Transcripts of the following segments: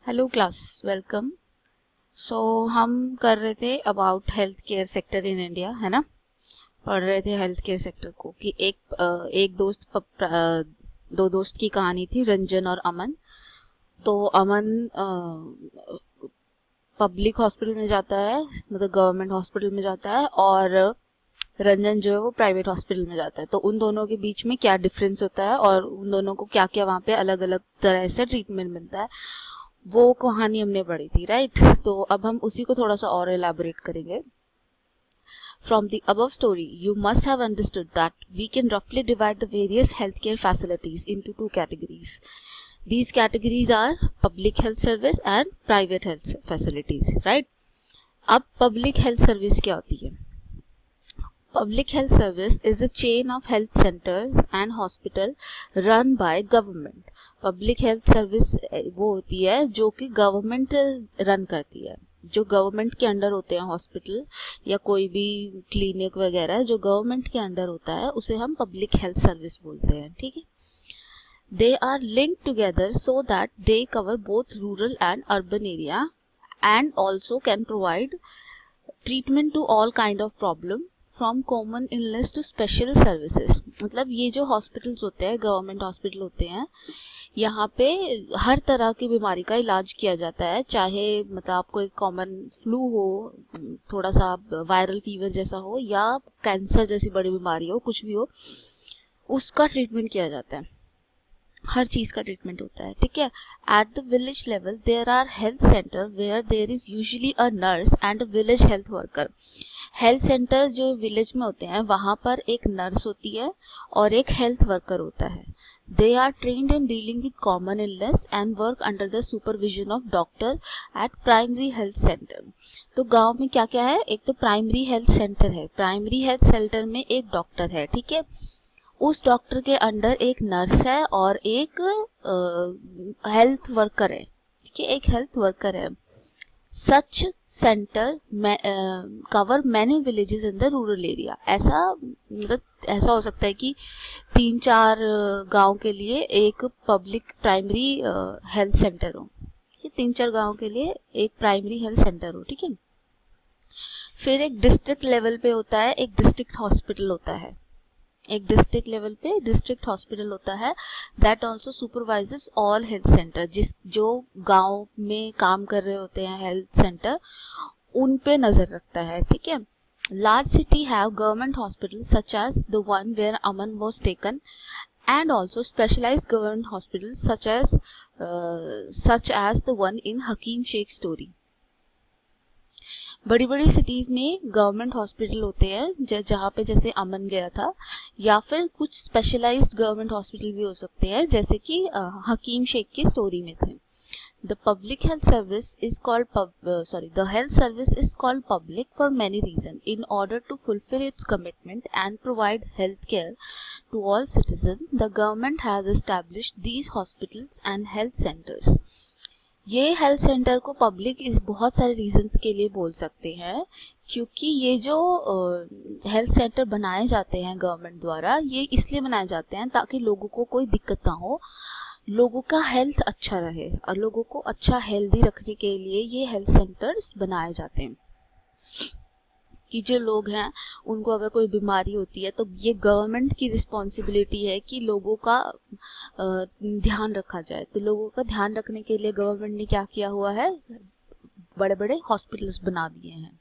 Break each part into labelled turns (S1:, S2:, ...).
S1: Hello class, welcome. सो हम कर रहे थे about health care sector in India, है ना। पढ़ रहे थे हेल्थ केयर सेक्टर को कि एक दो दोस्त की कहानी थी, रंजन और अमन। तो अमन पब्लिक हॉस्पिटल में जाता है, मतलब गवर्नमेंट हॉस्पिटल में जाता है, और रंजन जो है वो प्राइवेट हॉस्पिटल में जाता है। तो उन दोनों के बीच में क्या डिफरेंस होता है और उन दोनों को क्या क्या वहाँ पे अलग अलग तरह से ट्रीटमेंट मिलता है, वो कहानी हमने पढ़ी थी, राइट। तो अब हम उसी को थोड़ा सा और एलैबोरेट करेंगे। From the above story, you must have understood that we can roughly divide the various healthcare facilities into two categories. These categories are public health service and private health facilities, right? अब public health service क्या होती है? Public health service is a chain of health centers and hospital run by government. Public health service वो होती है जो कि government run करती है, जो गवर्नमेंट के अंडर होते हैं हॉस्पिटल या कोई भी क्लिनिक वगैरह जो गवर्नमेंट के अंडर होता है उसे हम पब्लिक हेल्थ सर्विस बोलते हैं, ठीक है। They are linked together so that they cover both rural and urban area and also can provide treatment to all kind of problem from common illness to special services. मतलब ये जो hospitals होते हैं, government hospital होते हैं, यहाँ पे हर तरह की बीमारी का इलाज किया जाता है। चाहे मतलब आपको एक कॉमन फ्लू हो, थोड़ा सा वायरल फीवर जैसा हो, या कैंसर जैसी बड़ी बीमारी हो, कुछ भी हो, उसका ट्रीटमेंट किया जाता है। हर चीज़ का ट्रीटमेंट होता है, ठीक है। At the village level there are health centre where there is usually a nurse and a village health worker. Health centre जो विलेज में होते हैं वहाँ पर एक नर्स होती है और एक हेल्थ वर्कर होता है। They are trained in dealing with common illness and work under the supervision of doctor at primary health centre. तो गांव में क्या क्या है? एक तो प्राइमरी हेल्थ सेंटर है, प्राइमरी हेल्थ सेंटर में एक डॉक्टर है, ठीक है। उस डॉक्टर के अंडर एक नर्स है और एक हेल्थ वर्कर है, ठीक है, एक हेल्थ वर्कर है। Such centre cover many villages in the rural area. ऐसा मतलब ऐसा हो सकता है कि 3-4 गांव के लिए एक पब्लिक प्राइमरी हेल्थ सेंटर हो, 3-4 गांव के लिए एक प्राइमरी हेल्थ सेंटर हो, ठीक है। फिर एक डिस्ट्रिक्ट लेवल पे होता है, एक डिस्ट्रिक्ट हॉस्पिटल होता है, एक डिस्ट्रिक्ट लेवल पे डिस्ट्रिक्ट हॉस्पिटल होता है। That also supervises all health centre. जो गांव में काम कर रहे होते हैं हेल्थ सेंटर, उन पे नजर रखता है, ठीक है। Large city have government hospital such as the one where Aman was taken and also specialized government hospitals such as the one in Hakim Sheikh story. बड़ी बड़ी सिटीज़ में गवर्नमेंट हॉस्पिटल होते हैं जहाँ पे जैसे अमन गया था, या फिर कुछ स्पेशलाइज्ड गवर्नमेंट हॉस्पिटल भी हो सकते हैं जैसे कि हकीम शेख की स्टोरी में थे। The public health service is called the health service is called public for many reasons. In order to fulfill its commitment and provide health care to all citizens, the government has established these hospitals and health centers. ये health centre को public इस बहुत सारे reasons के लिए बोल सकते हैं, क्योंकि ये जो हेल्थ सेंटर बनाए जाते हैं गवर्नमेंट द्वारा, ये इसलिए बनाए जाते हैं ताकि लोगों को कोई दिक्कत ना हो, लोगों का हेल्थ अच्छा रहे, और लोगों को अच्छा हेल्दी रखने के लिए ये हेल्थ सेंटर्स बनाए जाते हैं कि जो लोग हैं उनको अगर कोई बीमारी होती है तो ये गवर्नमेंट की रिस्पॉन्सिबिलिटी है कि लोगों का ध्यान रखा जाए। तो लोगों का ध्यान रखने के लिए गवर्नमेंट ने क्या किया हुआ है, बड़े बड़े हॉस्पिटल्स बना दिए हैं,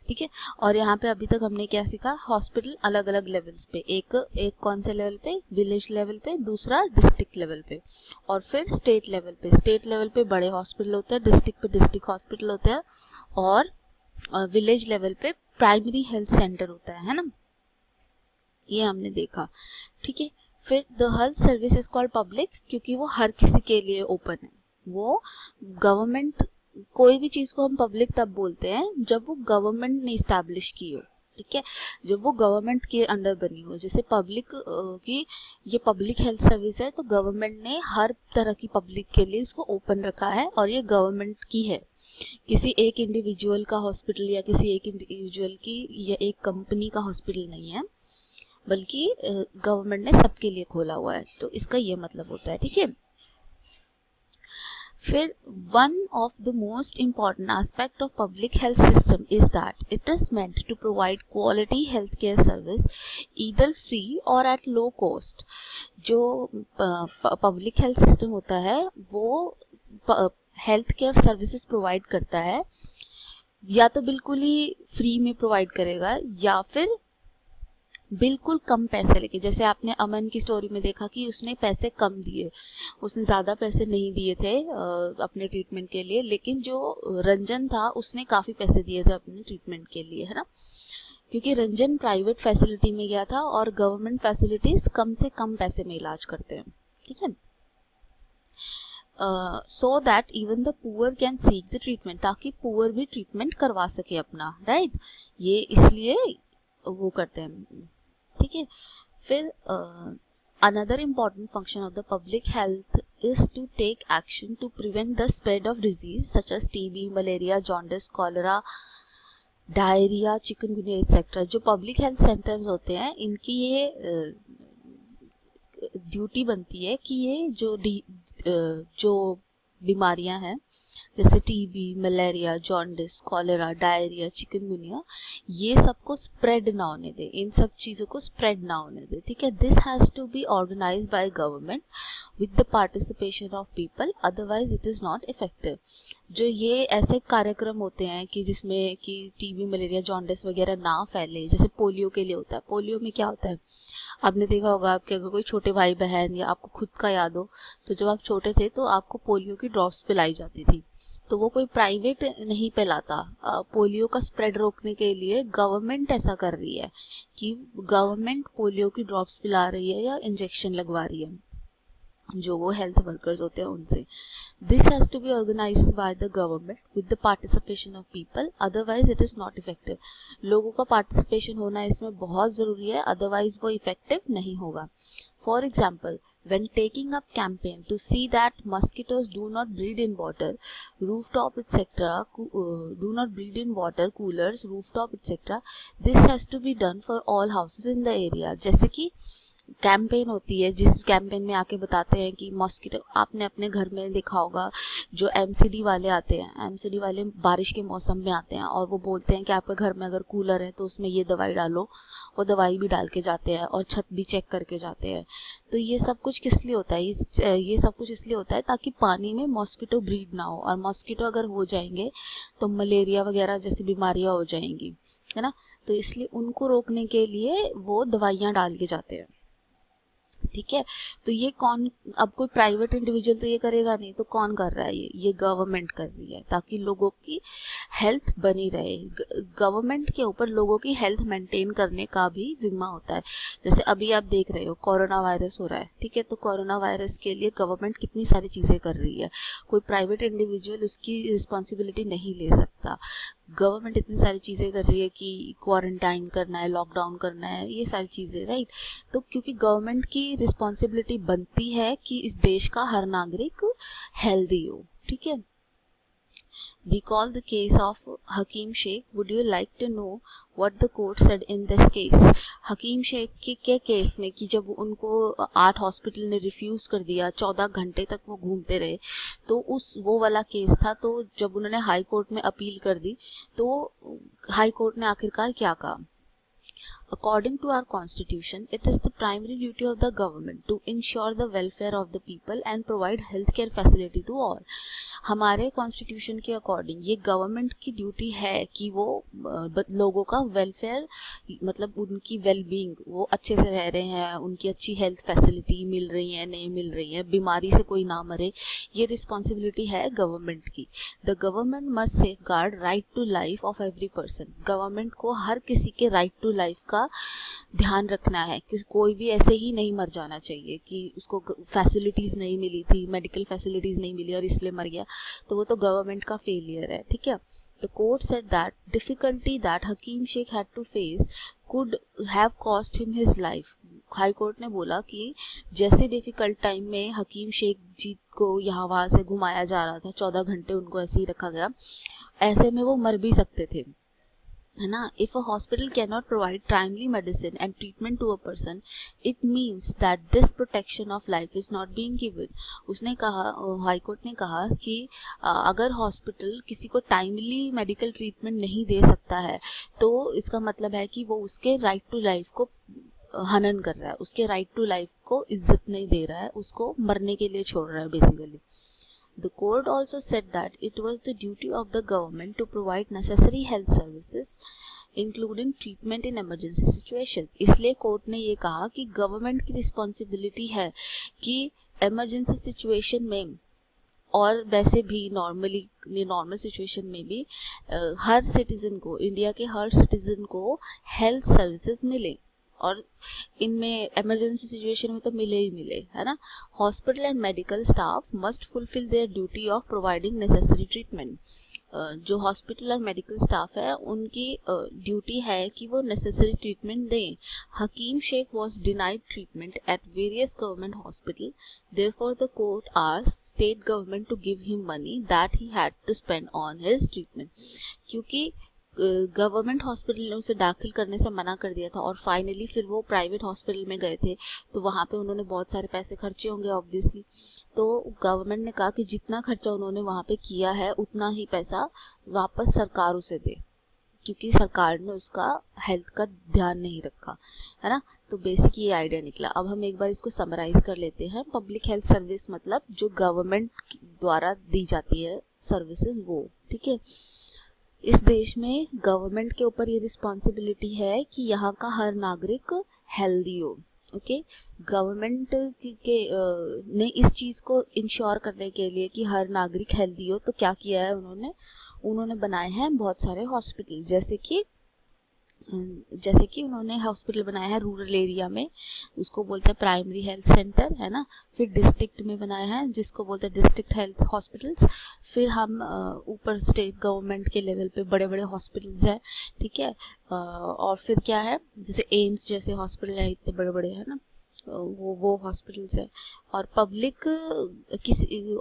S1: ठीक है। और यहाँ पे अभी तक हमने क्या सीखा? हॉस्पिटल अलग अलग लेवल्स पे, एक कौन से लेवल पे? विलेज लेवल पे, दूसरा डिस्ट्रिक्ट लेवल पे, और फिर स्टेट लेवल पे। स्टेट लेवल पे बड़े हॉस्पिटल होते हैं, डिस्ट्रिक्ट पे डिस्ट्रिक्ट हॉस्पिटल होते हैं, और विलेज लेवल पे प्राइमरी हेल्थ सेंटर होता है ना। ये हमने देखा, ठीक है। फिर the health service is called public क्योंकि वो हर किसी के लिए ओपन है। वो गवर्नमेंट, कोई भी चीज़ को हम पब्लिक तब बोलते हैं जब वो गवर्नमेंट ने इस्टेब्लिश की हो, ठीक है, जब वो गवर्नमेंट के अंडर बनी हो। जैसे पब्लिक की ये पब्लिक हेल्थ सर्विस है तो गवर्नमेंट ने हर तरह की पब्लिक के लिए इसको ओपन रखा है, और ये गवर्नमेंट की है। किसी एक इंडिविजुअल का हॉस्पिटल या किसी एक इंडिविजुअल की या एक कंपनी का हॉस्पिटल नहीं है, बल्कि गवर्नमेंट ने सबके लिए खोला हुआ है। तो इसका ये मतलब होता है, ठीक है। फिर one of the most important aspect of public health system is that it is meant to provide quality health care service either free or at low cost. जो पब्लिक हेल्थ सिस्टम होता है वो हेल्थ केयर सर्विसेज प्रोवाइड करता है, या तो बिल्कुल ही free में प्रोवाइड करेगा या फिर बिल्कुल कम पैसे लेके। जैसे आपने अमन की स्टोरी में देखा कि उसने पैसे कम दिए, उसने ज़्यादा पैसे नहीं दिए थे अपने ट्रीटमेंट के लिए, लेकिन जो रंजन था उसने काफ़ी पैसे दिए थे अपने ट्रीटमेंट के लिए, है ना, क्योंकि रंजन प्राइवेट फैसिलिटी में गया था और गवर्नमेंट फैसिलिटीज़ कम से कम पैसे में इलाज करते हैं, ठीक है। So that even the poor can seek the treatment, ताकि पुअर भी ट्रीटमेंट करवा सके अपना, राइट, ये इसलिए वो करते हैं, ठीक है। फिर another important function of the public health is to take action to prevent the spread of disease such as TB, malaria, jaundice, cholera, diarrhoea, chikungunya etcetera. जो पब्लिक हेल्थ सेंटर्स होते हैं इनकी ये ड्यूटी बनती है कि ये जो बीमारियां हैं जैसे TB, malaria, jaundice, cholera, diarrhoea, chikungunya, ये सबको स्प्रेड ना होने दे, इन सब चीज़ों को स्प्रेड ना होने दे, ठीक है। This has to be organised by government with the participation of people, otherwise it is not effective. जो ये ऐसे कार्यक्रम होते हैं कि जिसमें कि टीबी, मलेरिया, जॉन्डिस वगैरह ना फैले, जैसे पोलियो के लिए होता है। पोलियो में क्या होता है, आपने देखा होगा, आपके अगर कोई छोटे भाई बहन या आपको खुद का याद हो तो जब आप छोटे थे तो आपको पोलियो की ड्रॉप्स पिलाई जाती थी, तो वो कोई प्राइवेट नहीं पिलाता। पोलियो का स्प्रेड रोकने के लिए गवर्नमेंट ऐसा कर रही है कि गवर्नमेंट पोलियो की ड्रॉप्स पिला रही है या इंजेक्शन लगवा रही है जो वो हेल्थ वर्कर्स होते हैं उनसे। This has to be organised by the government with the participation of people, otherwise it is not effective. लोगों का पार्टिसिपेशन होना इसमें बहुत ज़रूरी है, अदरवाइज वो इफेक्टिव नहीं होगा। For example, when taking up campaign to see that mosquitoes do not breed in water, rooftop etc., do not breed in water, coolers, rooftop etc., this has to be done for all houses in the area। जैसे कि campaign होती है, जिस campaign में आके बताते हैं कि मॉस्किटो, आपने अपने घर में देखा होगा जो एमसीडी वाले आते हैं, एमसीडी वाले बारिश के मौसम में आते हैं और वो बोलते हैं कि आपके घर में अगर कूलर है तो उसमें ये दवाई डालो, वो दवाई भी डाल के जाते हैं और छत भी चेक करके जाते हैं। तो ये सब कुछ किस लिए होता है, ये सब कुछ इसलिए होता है ताकि पानी में मॉस्किटो ब्रीड ना हो, और मॉस्किटो अगर हो जाएंगे तो मलेरिया वगैरह जैसी बीमारियां हो जाएंगी, है ना। तो इसलिए उनको रोकने के लिए वो दवाइयाँ डाल के जाते हैं, ठीक है। तो ये कौन, अब कोई प्राइवेट इंडिविजुअल तो ये करेगा नहीं, तो कौन कर रहा है, ये गवर्नमेंट कर रही है ताकि लोगों की हेल्थ बनी रहे। गवर्नमेंट के ऊपर लोगों की हेल्थ मेंटेन करने का भी जिम्मा होता है। जैसे अभी आप देख रहे हो कोरोना वायरस हो रहा है, ठीक है, तो कोरोना वायरस के लिए गवर्नमेंट कितनी सारी चीज़ें कर रही है, कोई प्राइवेट इंडिविजुअल उसकी रिस्पॉन्सिबिलिटी नहीं ले सकता। गवर्नमेंट इतनी सारी चीज़ें कर रही है कि क्वारंटाइन करना है, लॉकडाउन करना है, ये सारी चीज़ें, राइट। तो क्योंकि गवर्नमेंट की रिस्पॉन्सिबिलिटी बनती है कि इस देश का हर नागरिक हेल्दी हो, ठीक है। Recall the case of Hakeem Sheikh. Would you like to know what the court said in this case? हकीम शेख के केस में कि जब उनको 8 हॉस्पिटल ने रिफ्यूज़ कर दिया, 14 घंटे तक वो घूमते रहे, तो वो वाला केस था। तो जब उन्होंने हाई कोर्ट में अपील कर दी तो हाई कोर्ट ने आखिरकार क्या कहा, According to our constitution, it is the primary duty of the government to ensure the welfare of the people and provide healthcare facility to all. हमारे कॉन्स्टिट्यूशन के according ये गवर्नमेंट की ड्यूटी है कि वो लोगों का वेलफेयर, मतलब उनकी वेलबींग, वो अच्छे से रह रहे हैं, उनकी अच्छी हेल्थ फैसिलिटी मिल रही है, नहीं मिल रही है, बीमारी से कोई ना मरे, ये रिस्पॉन्सिबिलिटी है गवर्नमेंट की। The government must safeguard right to life of every person. Government को हर किसी के राइट टू लाइफ का ध्यान रखना है कि कोई भी ऐसे ही नहीं मर जाना चाहिए कि उसको फैसिलिटीज़ नहीं मिली थी, मेडिकल फैसिलिटीज़ नहीं मिली और इसलिए मर गया, तो वो तो गवर्नमेंट का फेलियर है, ठीक है। The court said that difficulty that Hakeem Sheikh had to face could have cost him his life. High court ने बोला कि जैसे डिफ़िकल्ट टाइम में हकीम शेख जी को यहाँ वहाँ से घुमाया जा रहा था, 14 घंटे उनको ऐसे ही रखा गया, ऐसे में वो मर भी सकते थे, है ना. If a hospital can not provide timely medicine and treatment to a person, it means that this protection of life is not being given. उसने कहा, हाई कोर्ट ने कहा कि अगर हॉस्पिटल किसी को टाइमली मेडिकल ट्रीटमेंट नहीं दे सकता है तो इसका मतलब है कि वो उसके राइट टू लाइफ को हनन कर रहा है, उसके राइट टू लाइफ को इज्जत नहीं दे रहा है, उसको मरने के लिए छोड़ रहा है basically. The court also said that it was the duty of the government to provide necessary health services, including treatment in emergency situation. इसलिए कोर्ट ने ये कहा कि गवर्नमेंट की रिस्पॉन्सिबिलिटी है कि इमरजेंसी सिचुएशन में और वैसे भी नॉर्मल सिचुएशन में भी हर सिटीजन को, इंडिया के हर सिटीजन को हेल्थ सर्विसेज मिले, और इनमें इमरजेंसी सिचुएशन में तो मिले ही मिले, है ना. Hospital and medical staff must fulfil their duty of providing necessary treatment. जो हॉस्पिटल और मेडिकल स्टाफ है उनकी ड्यूटी है कि वो नेसेसरी ट्रीटमेंट दें. Hakim Sheikh was denied treatment at various government hospital, therefore the court asked state government to give him money that he had to spend on his treatment. क्योंकि government hospital ने उसे दाखिल करने से मना कर दिया था और फाइनली फिर वो प्राइवेट हॉस्पिटल में गए थे, तो वहाँ पे उन्होंने बहुत सारे पैसे खर्चे होंगे ऑब्वियसली. तो गवर्नमेंट ने कहा कि जितना खर्चा उन्होंने वहाँ पे किया है उतना ही पैसा वापस सरकार उसे दे, क्योंकि सरकार ने उसका हेल्थ का ध्यान नहीं रखा, है ना. तो बेसिक ये आइडिया निकला. अब हम एक बार इसको समराइज कर लेते हैं. पब्लिक हेल्थ सर्विस मतलब जो गवर्नमेंट द्वारा दी जाती है सर्विसेज वो, ठीक है. इस देश में गवर्नमेंट के ऊपर ये रिस्पॉन्सिबिलिटी है कि यहाँ का हर नागरिक हेल्दी हो. ओके, गवर्नमेंट के ने इस चीज़ को इंश्योर करने के लिए कि हर नागरिक हेल्दी हो, तो क्या किया है उन्होंने बनाए हैं बहुत सारे हॉस्पिटल. जैसे कि उन्होंने हॉस्पिटल बनाया है रूरल एरिया में, उसको बोलते हैं प्राइमरी हेल्थ सेंटर, है ना. फिर डिस्ट्रिक्ट में बनाया है जिसको बोलते हैं डिस्ट्रिक्ट हेल्थ हॉस्पिटल्स. फिर हम ऊपर स्टेट गवर्नमेंट के लेवल पे बड़े बड़े हॉस्पिटल्स हैं, ठीक है. और फिर क्या है, जैसे एम्स जैसे हॉस्पिटल है, इतने बड़े बड़े, है ना, वो हॉस्पिटल्स है. और पब्लिक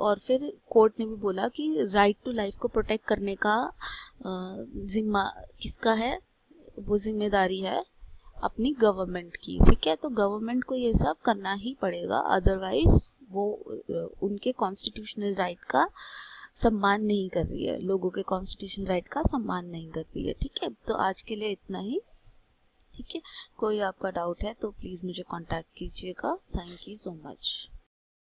S1: और फिर कोर्ट ने भी बोला कि राइट टू लाइफ को प्रोटेक्ट करने का जिम्मा किसका है, वो जिम्मेदारी है अपनी गवर्नमेंट की, ठीक है. तो गवर्नमेंट को ये सब करना ही पड़ेगा, अदरवाइज वो उनके कॉन्स्टिट्यूशनल राइट का सम्मान नहीं कर रही है, लोगों के कॉन्स्टिट्यूशनल राइट का सम्मान नहीं कर रही है, ठीक है. तो आज के लिए इतना ही, ठीक है. कोई आपका डाउट है तो प्लीज़ मुझे कांटेक्ट कीजिएगा. Thank you so much.